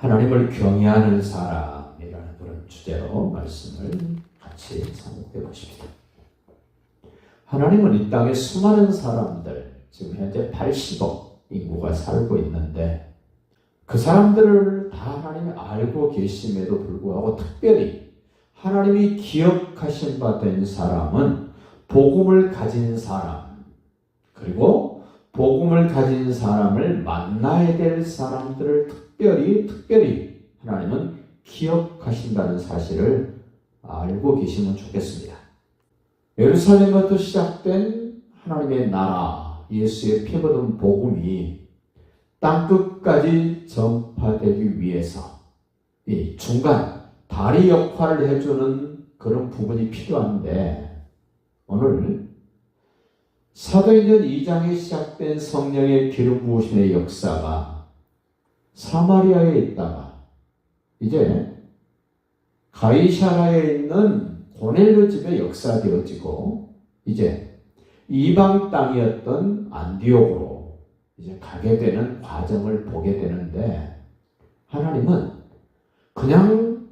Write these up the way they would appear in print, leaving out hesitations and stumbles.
하나님을 경외하는 사람이라는 그런 주제로 말씀을 같이 상고해 보십시다. 하나님은 이 땅에 수많은 사람들, 지금 현재 80억 인구가 살고 있는데 그 사람들을 다 하나님이 알고 계심에도 불구하고 특별히 하나님이 기억하신 바 된 사람은 복음을 가진 사람, 그리고 복음을 가진 사람을 만나야 될 사람들을 특별히 하나님은 기억하신다는 사실을 알고 계시면 좋겠습니다. 예루살렘부터 시작된 하나님의 나라, 예수의 피 묻은 복음이 땅끝까지 전파되기 위해서 이 중간 다리 역할을 해주는 그런 부분이 필요한데, 오늘 사도행전 2장에 시작된 성령의 기름 부으심의 역사가 사마리아에 있다가 이제 가이사라에 있는 고넬료 집에 역사되어지고 이제 이방 땅이었던 안디옥으로 이제 가게 되는 과정을 보게 되는데, 하나님은 그냥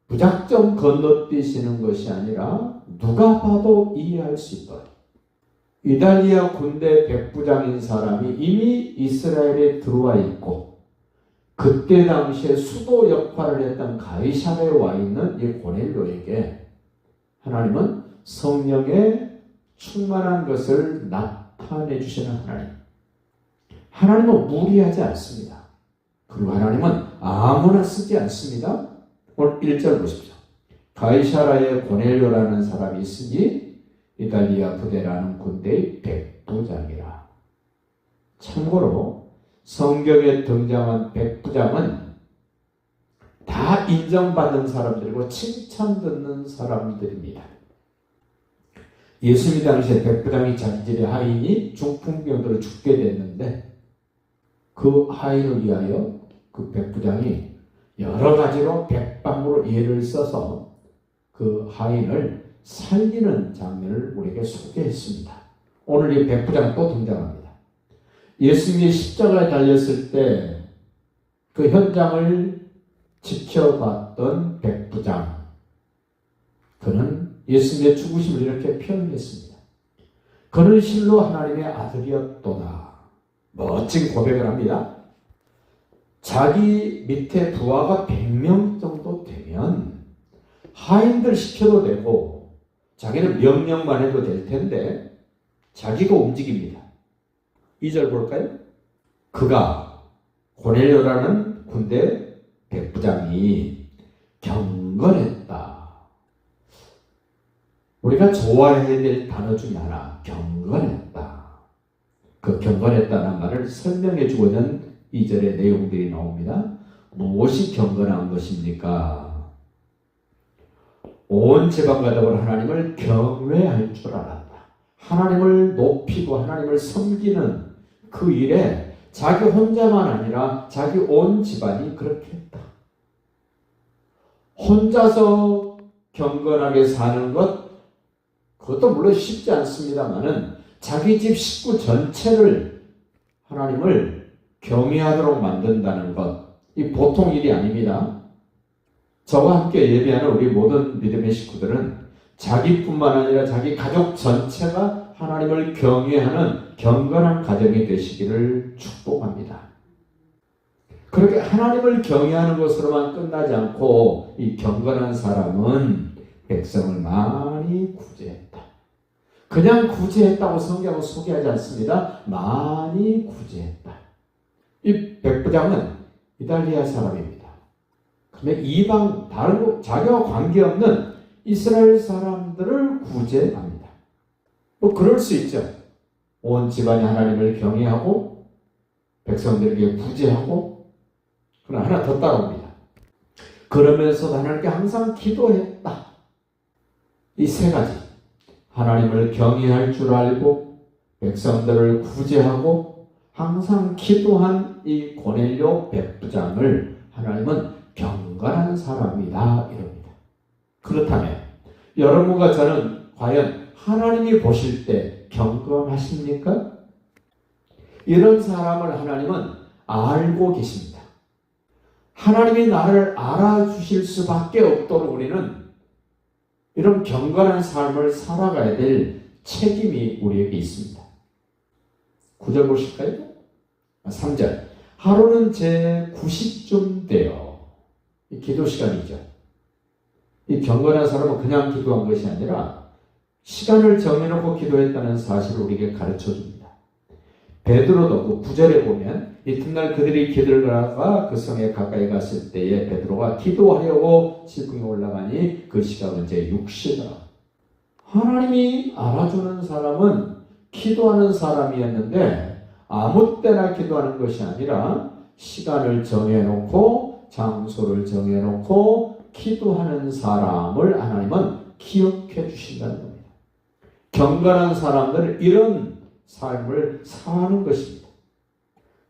무작정 건너뛰시는 것이 아니라 누가 봐도 이해할 수 있도록 이달리아 군대 백부장인 사람이 이미 이스라엘에 들어와 있고 그때 당시에 수도 역할을 했던 가이사라에 와 있는 이 고넬료에게 하나님은 성령의 충만한 것을 나타내 주시는 하나님. 하나님은 무리하지 않습니다. 그리고 하나님은 아무나 쓰지 않습니다. 오늘 1절 보십시오. 가이사라에 고넬료라는 사람이 있으니 이달리아 부대라는 군대의 백부장이라. 참고로 성경에 등장한 백부장은 다 인정받는 사람들이고 칭찬 듣는 사람들입니다. 예수님 당시에 백부장이 자기 집의 하인이 중풍병으로 죽게 됐는데 그 하인을 위하여 그 백부장이 여러 가지로 백방으로 예를 써서 그 하인을 살리는 장면을 우리에게 소개했습니다. 오늘 이 백부장 또 등장합니다. 예수님이 십자가에 달렸을 때 그 현장을 지켜봤던 백부장, 그는 예수님의 죽으심을 이렇게 표현했습니다. 그는 실로 하나님의 아들이었도다. 멋진 고백을 합니다. 자기 밑에 부하가 100명 정도 되면 하인들 시켜도 되고 자기는 명령만 해도 될 텐데 자기가 움직입니다. 2절 볼까요? 그가 고넬료라는 군대 백부장이 경건했다. 우리가 좋아해야 될 단어 중에 하나, 경건했다. 그 경건했다는 말을 설명해 주고 있는 2절의 내용들이 나옵니다. 무엇이 경건한 것입니까? 온 제방 가족을 하나님을 경외할 줄 알았다. 하나님을 높이고 하나님을 섬기는 그 일에 자기 혼자만 아니라 자기 온 집안이 그렇게 했다. 혼자서 경건하게 사는 것, 그것도 물론 쉽지 않습니다만은 자기 집 식구 전체를 하나님을 경외하도록 만든다는 것, 이 보통 일이 아닙니다. 저와 함께 예배하는 우리 모든 믿음의 식구들은 자기뿐만 아니라 자기 가족 전체가 하나님을 경외하는 경건한 가정이 되시기를 축복합니다. 그렇게 하나님을 경외하는 것으로만 끝나지 않고 이 경건한 사람은 백성을 많이 구제했다. 그냥 구제했다고 성경은 소개하지 않습니다. 많이 구제했다. 이 백부장은 이달리아 사람입니다. 그런데 이방, 다른 자기와 관계없는 이스라엘 사람들을 구제합니다. 뭐 그럴 수 있죠. 온 집안이 하나님을 경외하고 백성들에게 구제하고, 그러나 하나 더 따라옵니다. 그러면서도 하나님께 항상 기도했다. 이 세 가지, 하나님을 경외할 줄 알고 백성들을 구제하고 항상 기도한 이 고넬료 백부장을 하나님은 경건한 사람이다 이럽니다. 그렇다면 여러분과 저는 과연 하나님이 보실 때 경건하십니까? 이런 사람을 하나님은 알고 계십니다. 하나님이 나를 알아주실 수밖에 없도록 우리는 이런 경건한 삶을 살아가야 될 책임이 우리에게 있습니다. 9절 보실까요? 3절. 하루는 제 90쯤 돼요. 이 기도 시간이죠. 이 경건한 사람은 그냥 기도한 것이 아니라 시간을 정해놓고 기도했다는 사실을 우리에게 가르쳐 줍니다. 베드로도 그 9절에 보면 이튿날 그들이 기들다가 그 성에 가까이 갔을 때에 베드로가 기도하려고 지붕에 올라가니 그 시각은 제 6시더라. 하나님이 알아주는 사람은 기도하는 사람이었는데 아무 때나 기도하는 것이 아니라 시간을 정해놓고 장소를 정해놓고 기도하는 사람을 하나님은 기억해 주신다는 겁니다. 경건한 사람들은 이런 삶을 사는 것입니다.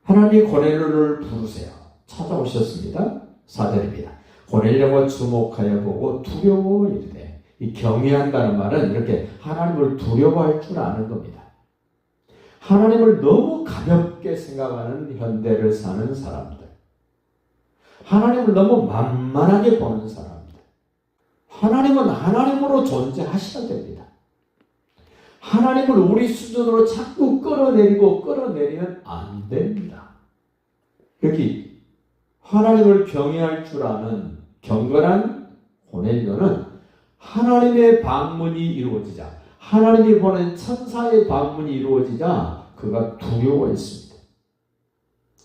하나님이 고넬료를 부르세요. 찾아오셨습니다. 4절입니다. 고넬료가 주목하여 보고 두려워 이르되, 이 경외한다는 말은 이렇게 하나님을 두려워할 줄 아는 겁니다. 하나님을 너무 가볍게 생각하는 현대를 사는 사람들, 하나님을 너무 만만하게 보는 사람들, 하나님은 하나님으로 존재하셔야 됩니다. 하나님을 우리 수준으로 자꾸 끌어내리면 안 됩니다. 여기 하나님을 경외할 줄 아는 경건한 고넬료는 하나님의 방문이 이루어지자, 하나님이 보낸 천사의 방문이 이루어지자 그가 두려워했습니다.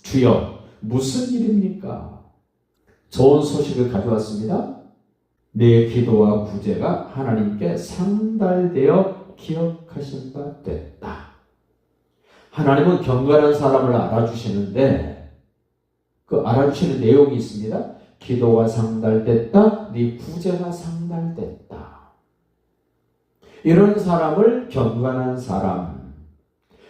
주여, 무슨 일입니까? 좋은 소식을 가져왔습니다. 내 기도와 구제가 하나님께 상달되어 기억하신 바 됐다. 하나님은 경건한 사람을 알아주시는데 그 알아주시는 내용이 있습니다. 기도가 상달됐다. 네 구제가 상달됐다. 이런 사람을 경건한 사람,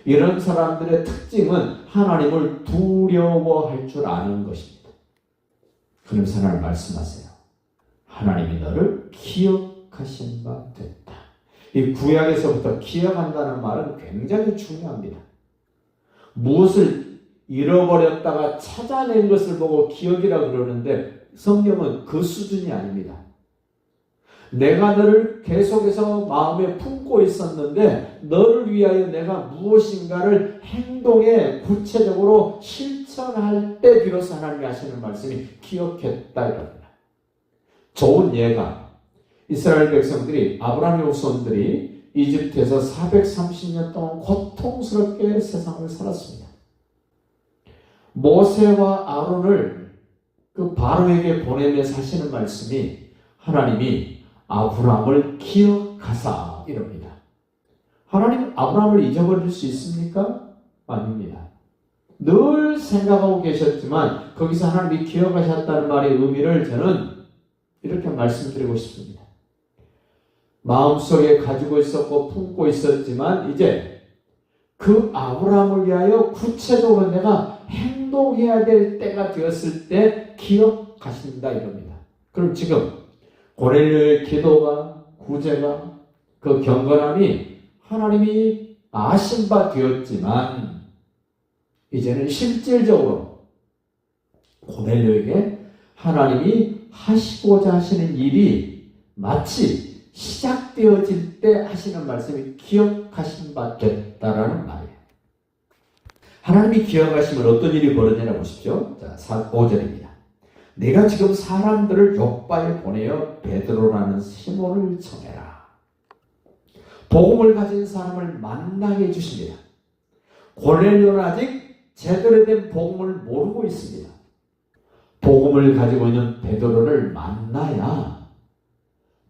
이런 사람들의 특징은 하나님을 두려워할 줄 아는 것입니다. 그러면서 하나님 말씀하세요. 하나님이 너를 기억하신 바 됐다. 이 구약에서부터 기억한다는 말은 굉장히 중요합니다. 무엇을 잃어버렸다가 찾아낸 것을 보고 기억이라고 그러는데 성경은 그 수준이 아닙니다. 내가 너를 계속해서 마음에 품고 있었는데 너를 위하여 내가 무엇인가를 행동에 구체적으로 실천할 때 비로소 하나님이 하시는 말씀이 기억했다 이럽니다. 좋은 예가 이스라엘 백성들이 아브라함의 후손들이 이집트에서 430년 동안 고통스럽게 세상을 살았습니다. 모세와 아론을 그 바로에게 보내면서 하시는 말씀이 하나님이 아브라함을 기억하사 이럽니다. 하나님 아브라함을 잊어버릴 수 있습니까? 아닙니다. 늘 생각하고 계셨지만 거기서 하나님이 기억하셨다는 말의 의미를 저는 이렇게 말씀드리고 싶습니다. 마음속에 가지고 있었고 품고 있었지만 이제 그 아브라함을 위하여 구체적으로 내가 행동해야 될 때가 되었을 때 기억하신다 이겁니다. 그럼 지금 고넬료의 기도가 구제가 그 경건함이 하나님이 아신 바 되었지만 이제는 실질적으로 고넬료에게 하나님이 하시고자 하시는 일이 마치 시작되어질 때 하시는 말씀이 기억하신 바 됐다라는 말이에요. 하나님이 기억하시면 어떤 일이 벌어지나 보십시오. 자, 5절입니다. 내가 지금 사람들을 욥바에 보내어 베드로라는 시몬을 청해라. 복음을 가진 사람을 만나게 해주십니다. 고넬료는 아직 제대로 된 복음을 모르고 있습니다. 복음을 가지고 있는 베드로를 만나야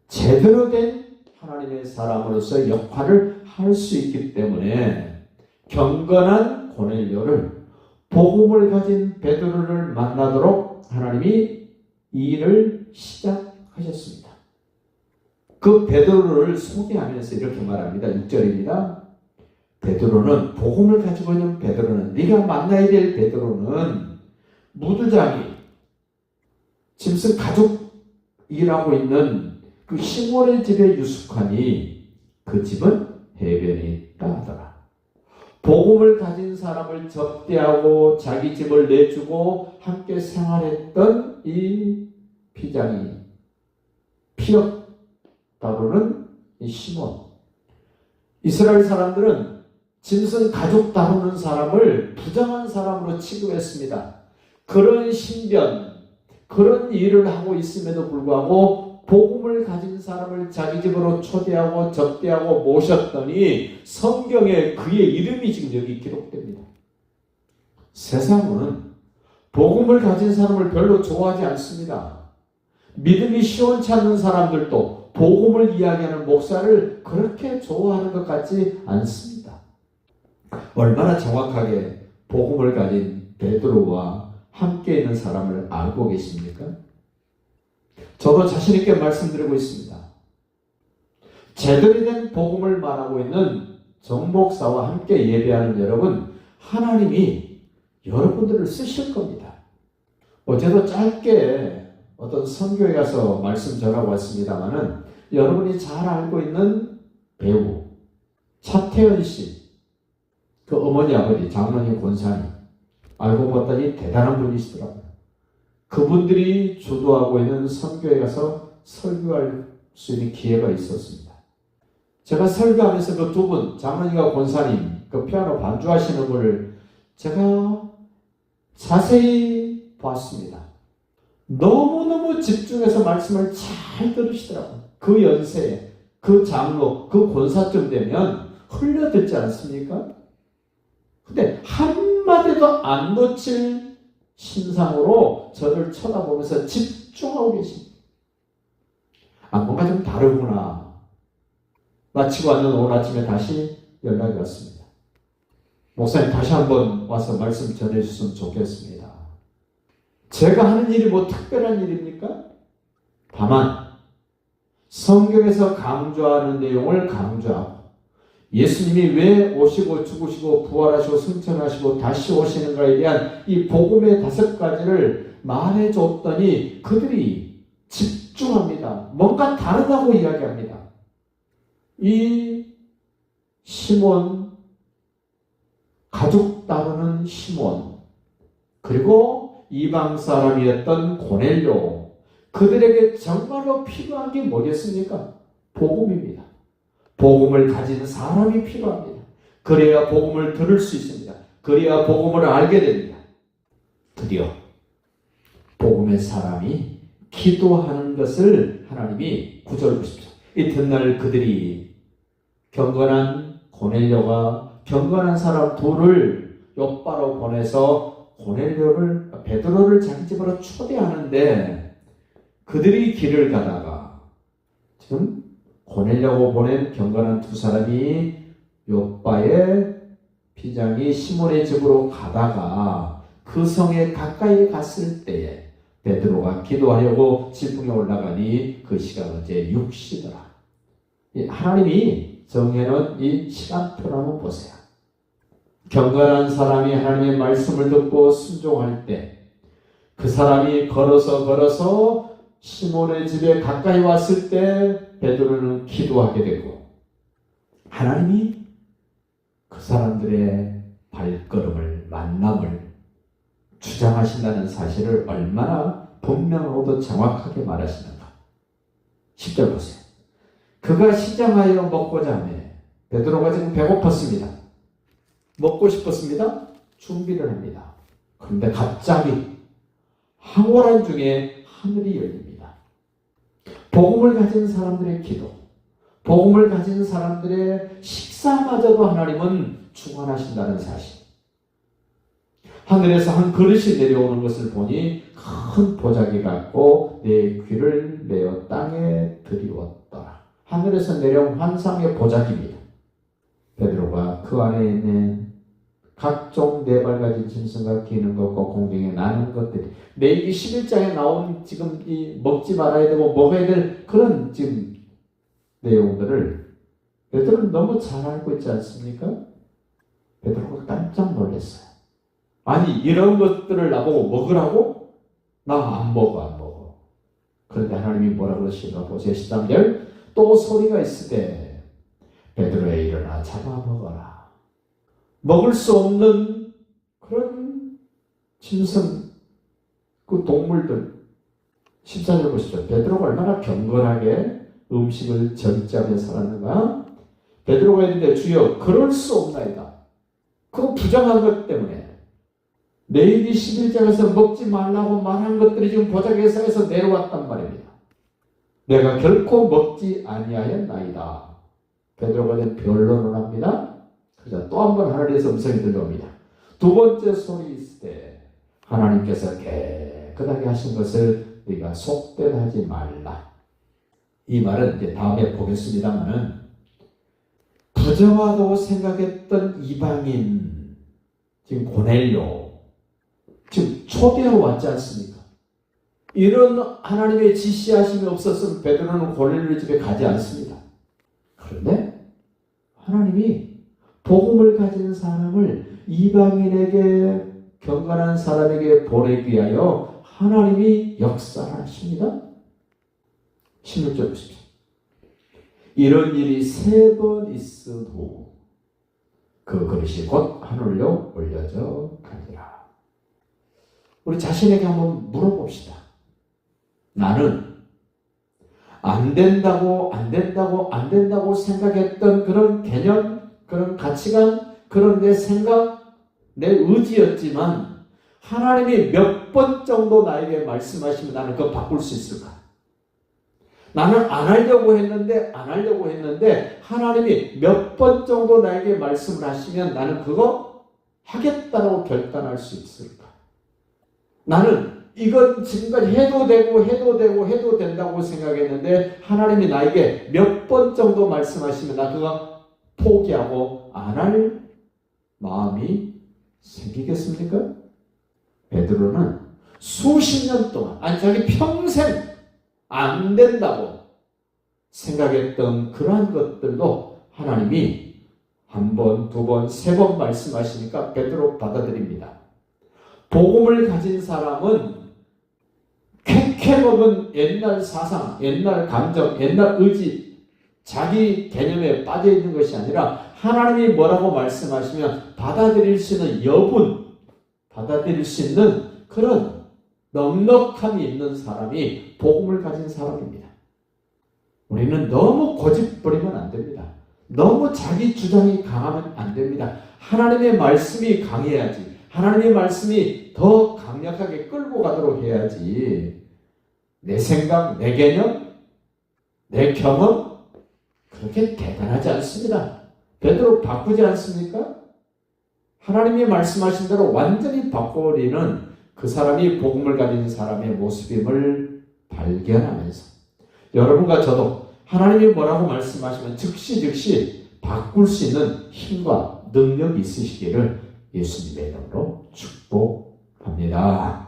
제대로 된 하나님의 사람으로서 역할을 할 수 있기 때문에 경건한 고넬료를 복음을 가진 베드로를 만나도록 하나님이 이 일을 시작하셨습니다. 그 베드로를 소개하면서 이렇게 말합니다. 6절입니다. 베드로는 복음을 가지고 있는 베드로는 네가 만나야 될 베드로는 무두장이 짐승 가족이라고 있는 그 시몬의 집에 유숙하니 그 집은 해변에 있다 하더라. 복음을 가진 사람을 접대하고 자기 집을 내주고 함께 생활했던 이 피장이 피역 다루는 이 시몬. 이스라엘 사람들은 짐승 가죽 다루는 사람을 부정한 사람으로 취급했습니다. 그런 신변, 그런 일을 하고 있음에도 불구하고 복음을 가진 사람을 자기 집으로 초대하고 접대하고 모셨더니 성경에 그의 이름이 지금 여기 기록됩니다. 세상은 복음을 가진 사람을 별로 좋아하지 않습니다. 믿음이 시원치 않은 사람들도 복음을 이야기하는 목사를 그렇게 좋아하는 것 같지 않습니다. 얼마나 정확하게 복음을 가진 베드로와 함께 있는 사람을 알고 계십니까? 저도 자신 있게 말씀드리고 있습니다. 제대로 된 복음을 말하고 있는 정목사와 함께 예배하는 여러분, 하나님이 여러분들을 쓰실 겁니다. 어제도 짧게 어떤 선교에 가서 말씀 전하고 왔습니다마는 여러분이 잘 알고 있는 배우 차태현 씨, 그 어머니 아버지 장로님 권사님 알고 봤더니 대단한 분이시더라고요. 그분들이 주도하고 있는 선교에 가서 설교할 수 있는 기회가 있었습니다. 제가 설교하면서 그 두 분, 장로님과 권사님, 그 피아노 반주하시는 분을 제가 자세히 봤습니다. 너무너무 집중해서 말씀을 잘 들으시더라고요. 그 연세에, 그 장로, 그 권사쯤 되면 흘려듣지 않습니까? 근데 한마디도 안 놓칠 신상으로 저를 쳐다보면서 집중하고 계십니다. 아, 뭔가 좀 다르구나. 마치고 왔는 오늘 아침에 다시 연락이 왔습니다. 목사님 다시 한번 와서 말씀 전해주셨으면 좋겠습니다. 제가 하는 일이 뭐 특별한 일입니까? 다만 성경에서 강조하는 내용을 강조하고 예수님이 왜 오시고 죽으시고 부활하시고 승천하시고 다시 오시는가에 대한 이 복음의 5가지를 말해줬더니 그들이 집중합니다. 뭔가 다르다고 이야기합니다. 이 시몬, 가죽 다루는 시몬, 그리고 이방 사람이었던 고넬료, 그들에게 정말로 필요한 게 뭐겠습니까? 복음입니다. 복음을 가진 사람이 필요합니다. 그래야 복음을 들을 수 있습니다. 그래야 복음을 알게 됩니다. 드디어 복음의 사람이 기도하는 것을 하나님이 9절 보십시오. 이튿날 그들이 경건한 고넬료가 경건한 사람 둘을 욥바로 보내서 베드로를 자기 집으로 초대하는데 그들이 길을 가다가 지금 고넬료고 보낸 경건한 두 사람이 욥바의 피장이 시몬의 집으로 가다가 그 성에 가까이 갔을 때에 베드로가 기도하려고 지붕에 올라가니 그 시간은 이제 6시더라. 하나님이 정해놓은 이 시간표를 한번 보세요. 경건한 사람이 하나님의 말씀을 듣고 순종할 때 그 사람이 걸어서 시몬의 집에 가까이 왔을 때 베드로는 기도하게 되고 하나님이 그 사람들의 발걸음을 만남을 주장하신다는 사실을 얼마나 분명하고도 정확하게 말하시는가. 10절 보세요. 그가 시장하여 먹고자 하며 베드로가 지금 배고팠습니다. 먹고 싶었습니다. 준비를 합니다. 그런데 갑자기 황홀한 중에 하늘이 열립니다. 복음을 가진 사람들의 기도, 복음을 가진 사람들의 식사마저도 하나님은 주관하신다는 사실. 하늘에서 한 그릇이 내려오는 것을 보니 큰 보자기 같고 내 귀를 메어 땅에 들이웠더라. 하늘에서 내려온 환상의 보자기입니다. 베드로가 그 안에 있는 각종 네 발 가진 짐승과 기는 것과 공중에 나는 것들이 레위기 11장에 나온 지금 이 먹지 말아야 되고 먹어야 될 그런 지금 내용들을 베드로는 너무 잘 알고 있지 않습니까? 베드로가 깜짝 놀랐어요. 아니 이런 것들을 나보고 먹으라고? 나 안 먹어. 그런데 하나님이 뭐라 그러시나 보세요. 13절 또 소리가 있으되 베드로야 일어나 잡아먹어라. 먹을 수 없는 그런 짐승, 그 동물들. 14절 보십시오. 베드로가 얼마나 경건하게 음식을 절제하며 살았는가? 베드로가 했는데 주여 그럴 수 없나이다. 그 부정한 것 때문에 레위기 11장에서 먹지 말라고 말한 것들이 지금 보자기에서 내려왔단 말입니다. 내가 결코 먹지 아니하였나이다. 베드로가 변론을 합니다. 그래서 또 한 번 하나님의 음성이 들려옵니다. 두 번째 소리 있을 때 하나님께서 깨끗하게 하신 것을 네가 속되게 하지 말라. 이 말은 이제 다음에 보겠습니다만은 부정하다고 생각했던 이방인 지금 고넬료 지금 초대하러 왔지 않습니까? 이런 하나님의 지시하심이 없었으면 베드로는 고넬료 집에 가지 않습니다. 그런데 하나님이 복음을 가진 사람을 이방인에게 경건한 사람에게 보내기 위하여 하나님이 역사하십니다. 16절 보십시오. 이런 일이 3번 있어도 그 그릇이 곧 하늘로 올려져 가니라. 우리 자신에게 한번 물어봅시다. 나는 안 된다고 생각했던 그런 개념, 그런 가치관, 그런 내 생각, 내 의지였지만 하나님이 몇 번 정도 나에게 말씀하시면 나는 그거 바꿀 수 있을까? 나는 안 하려고 했는데 하나님이 몇 번 정도 나에게 말씀을 하시면 나는 그거 하겠다라고 결단할 수 있을까? 나는 이건 지금까지 해도 된다고 생각했는데 하나님이 나에게 몇 번 정도 말씀하시면 나 그거 포기하고 안 할 마음이 생기겠습니까? 베드로는 수십 년 동안, 아니 자기 평생 안 된다고 생각했던 그러한 것들도 하나님이 한 번, 두 번, 3번 말씀하시니까 베드로 받아들입니다. 복음을 가진 사람은 쾌쾌 먹은 옛날 사상, 옛날 감정, 옛날 의지, 자기 개념에 빠져 있는 것이 아니라 하나님이 뭐라고 말씀하시면 받아들일 수 있는 여분, 받아들일 수 있는 그런 넉넉함이 있는 사람이 복음을 가진 사람입니다. 우리는 너무 고집부리면 안 됩니다. 너무 자기 주장이 강하면 안 됩니다. 하나님의 말씀이 강해야지. 하나님의 말씀이 더 강력하게 끌고 가도록 해야지. 내 생각, 내 개념, 내 경험 그렇게 대단하지 않습니다. 베드로 바꾸지 않습니까? 하나님이 말씀하신 대로 완전히 바꿔버리는 그 사람이 복음을 가진 사람의 모습임을 발견하면서 여러분과 저도 하나님이 뭐라고 말씀하시면 즉시 바꿀 수 있는 힘과 능력이 있으시기를 예수님의 이름으로 축복합니다.